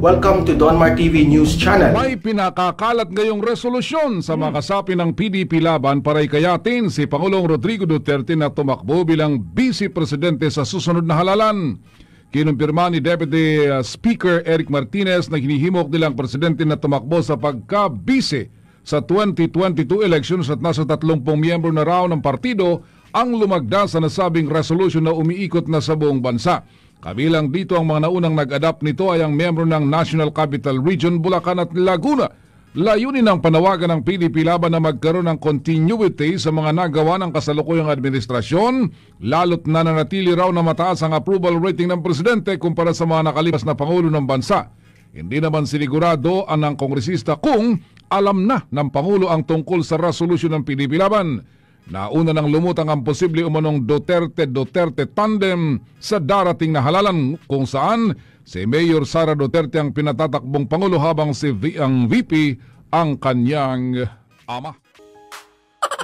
Welcome to Donmar TV News Channel. May pinakakalat ngayong resolusyon sa mga kasapi ng PDP laban para ikayatin si Pangulong Rodrigo Duterte na tumakbo bilang Vice Presidente sa susunod na halalan. Kinumpirma ni Deputy Speaker Eric Martinez na hinihimok nilang presidente na tumakbo sa pagka-vice sa 2022 elections at nasa 30 miyembro na raw ng partido ang lumagda sa nasabing resolution na umiikot na sa buong bansa. Kabilang dito ang mga naunang nag-adapt nito ay ang miyembro ng National Capital Region, Bulacan at Laguna. Layunin ng panawagan ng PDP laban na magkaroon ng continuity sa mga nagawa ng kasalukuyang administrasyon, lalo't nananatili raw na mataas ang approval rating ng presidente kumpara sa mga nakalipas na pangulo ng bansa. Hindi naman sinigurado ang kongresista kung alam na ng pangulo ang tungkol sa resolution ng PDP laban. Nauna nang lumutang ang posible umanong Duterte-Duterte tandem sa darating na halalan kung saan si Mayor Sara Duterte ang pinatatakbong pangulo habang ang VP ang kanyang ama.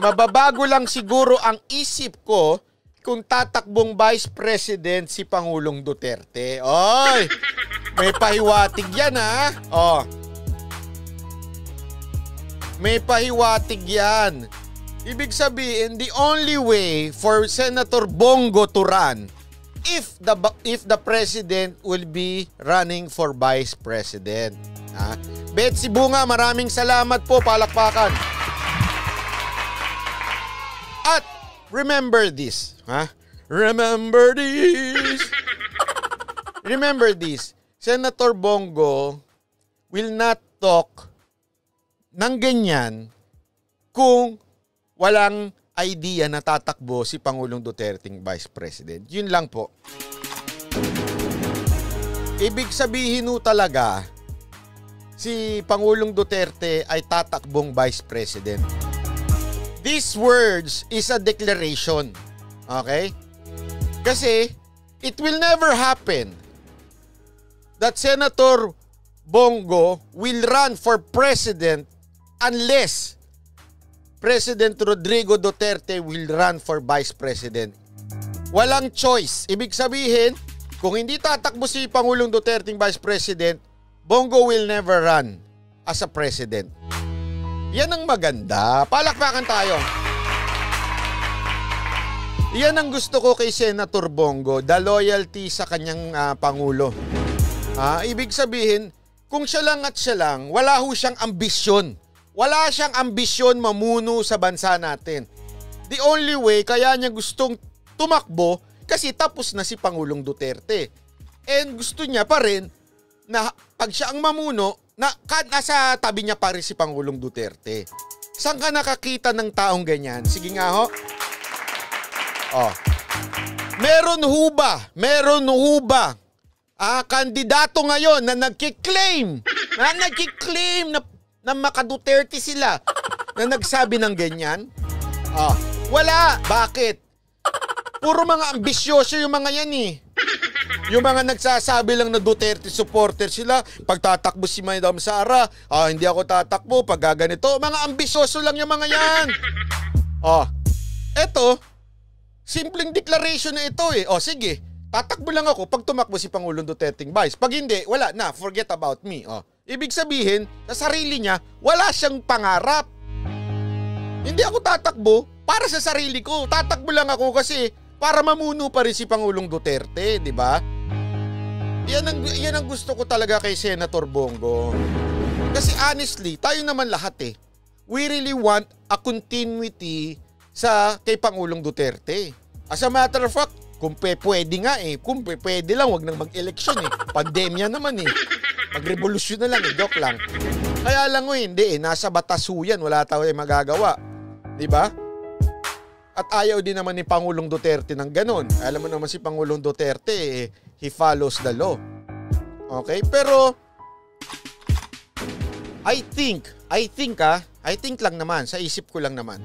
Mababago lang siguro ang isip ko kung tatakbong Vice President si Pangulong Duterte. Oy! May pahiwatig yan, ha? Oh. May pahiwatig yan. Ibig sabihin, the only way for Senator Bongo to run if the president will be running for vice president. Ha? Betsy Bunga, maraming salamat po, palakpakan. At remember this, ha? Remember this. Remember this. Senator Bongo will not talk ng ganyan kung walang idea na tatakbo si Pangulong Duterteng Vice President. Yun lang po. Ibig sabihin ho talaga, si Pangulong Duterte ay tatakbong Vice President. These words is a declaration. Okay? Kasi, it will never happen that Senator Bongo will run for president unless President Rodrigo Duterte will run for Vice President. Walang choice. Ibig sabihin, kung hindi tatakbo si Pangulong Duterte Vice President, Bongo will never run as a President. Yan ang maganda. Palakpakan tayo. Yan ang gusto ko kay Senator Bongo, the loyalty sa kanyang Pangulo. Ibig sabihin, kung siya lang at siya lang, wala ho siyang ambisyon. Wala siyang ambisyon mamuno sa bansa natin. The only way kaya niya gustong tumakbo kasi tapos na si Pangulong Duterte. And gusto niya pa rin na pag siya ang mamuno, nasa tabi niya pa rin si Pangulong Duterte. Saan ka nakakita ng taong ganyan? Sige nga ho. Oh. Meron ho ba kandidato ngayon na nagkiklaim na maka-Duterte sila na nagsabi ng ganyan? Wala. Bakit? Puro mga ambisyoso yung mga yan eh. Yung mga nagsasabi lang na Duterte supporter sila, pagtatakbo si Madam Sara, hindi ako tatakbo, pag gaganito, mga ambisyoso lang yung mga yan. Eto, simpleng declaration na ito eh. Sige, tatakbo lang ako pag tumakbo si Pangulong Duterte Vice. Pag hindi, wala na, forget about me. Ibig sabihin, sa sarili niya, wala siyang pangarap. Hindi ako tatakbo para sa sarili ko. Tatakbo lang ako kasi para mamuno pa rin si Pangulong Duterte, di ba? Yan ang gusto ko talaga kay Senator Bongo. Kasi honestly, tayo naman lahat we really want a continuity kay Pangulong Duterte. As a matter of fact, kung pwede nga kung pwede lang, wag nang mag-eleksyon Pandemya naman Pag-revolusyon na lang joke lang. Kaya lang hindi nasa batas yan, wala tayong magagawa. 'Di ba? At ayaw din naman ni Pangulong Duterte ng ganun. Alam mo naman si Pangulong Duterte, he follows the law. Okay? Pero I think lang naman, sa isip ko lang naman.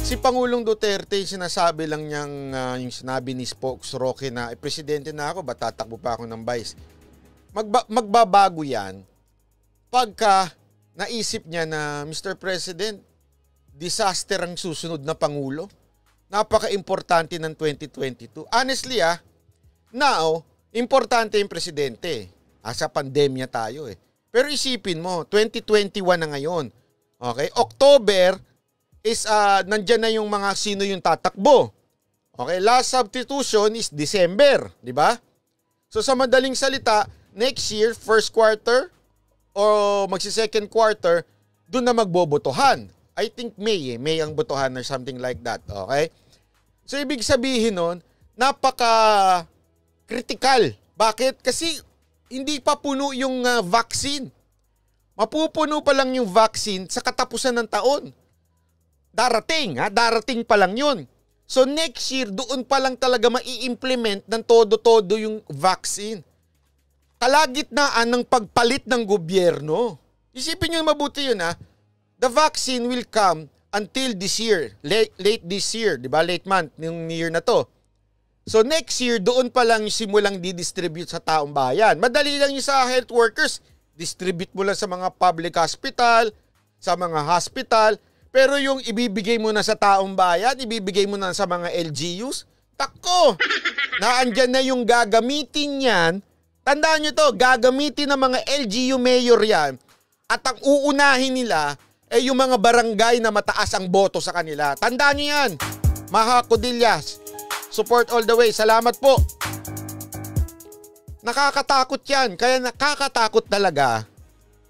Si Pangulong Duterte, sinasabi lang niyang yung sinabi ni Spokes Roque na presidente na ako, ba't tatakbo pa ako ng vice? Magbabago yan pagka naisip niya na, Mr. President, disaster ang susunod na Pangulo. Napaka-importante ng 2022. Honestly Now, importante yung presidente. Sa pandemya tayo eh. Pero isipin mo, 2021 na ngayon. Okay? October is nandyan na yung mga sino yung tatakbo. Okay? Last substitution is December. Di ba? So sa madaling salita, next year, first quarter o magsi-second quarter, doon na magbobotohan. I think May May ang botohan or something like that. Okay? So ibig sabihin nun, napaka-critical. Bakit? Kasi hindi pa puno yung vaccine. Mapupuno pa lang yung vaccine sa katapusan ng taon. Darating pa lang yun. So next year, doon pa lang talaga mai-implement ng todo-todo yung vaccine. Kalagitnaan ng pagpalit ng gobyerno. Isipin nyo yung mabuti yun The vaccine will come until this year. Late this year, di ba? Late month, yung year na to. So next year, doon pa lang simulang didistribute sa taong bayan. Madali lang yung sa health workers. Distribute mo lang sa mga public hospital, sa mga hospital. Pero yung ibibigay mo na sa taong bayan, ibibigay mo na sa mga LGUs, tako! Naandyan na yung gagamitin yan. Tandaan nyo to, gagamitin ng mga LGU mayor yan. At ang uunahin nila ay yung mga barangay na mataas ang boto sa kanila. Tandaan nyo yan. Maha Codillas. Support all the way. Salamat po. Nakakatakot yan. Kaya nakakatakot talaga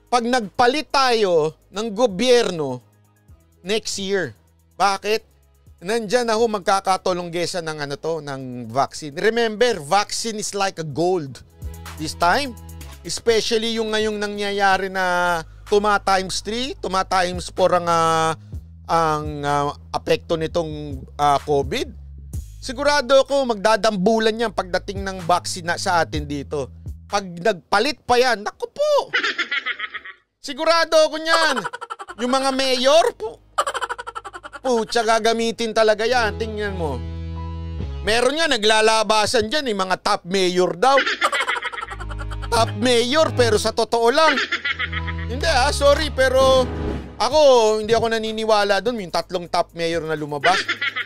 pag nagpalit tayo ng gobyerno next year. Bakit? Nandyan na magkakatulonggesa ng ng vaccine. Remember, vaccine is like a gold this time. Especially yung ngayong nangyayari na times 3, times 4 ang apekto nitong COVID. Sigurado ako magdadambulan yan pagdating ng vaccine sa atin dito. Pag nagpalit pa yan, naku po! Sigurado ako niyan. Yung mga mayor, pucha, gagamitin talaga yan. Tingnan mo. Meron nga, naglalabasan dyan, mga top mayor daw. Top mayor, pero sa totoo lang. Hindi sorry, pero hindi ako naniniwala doon. Yung 3 top mayor na lumabas.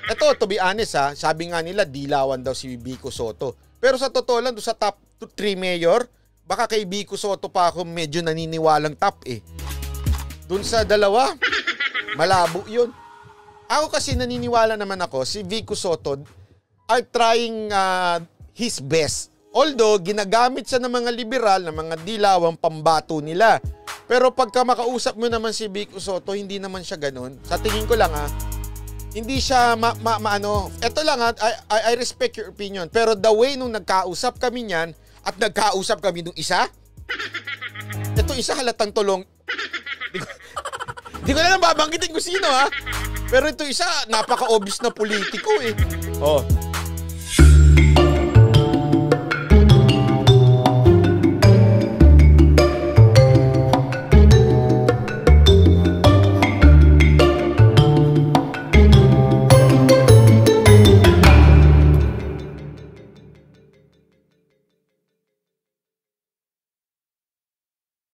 Ito, to be honest sabi nga nila, dilawan daw si Vico Soto. Pero sa totoo lang, doon sa top 3 mayor, baka kay Vico Soto pa ako medyo naniniwalang top Doon sa dalawa, malabo yun. Ako kasi naniniwala naman ako, si Vico Soto are trying his best. Although, ginagamit siya ng mga liberal, ng mga dilawang pambato nila. Pero pagka makausap mo naman si Vico Soto, hindi naman siya ganun. Sa tingin ko lang hindi siya Ito lang I respect your opinion. Pero the way nung nagkausap kami niyan at nagkausap kami nung isa, ito isa halatang tulong. Di ko na lang babanggitin kung sino Pero ito isa, napaka-obvious na politiko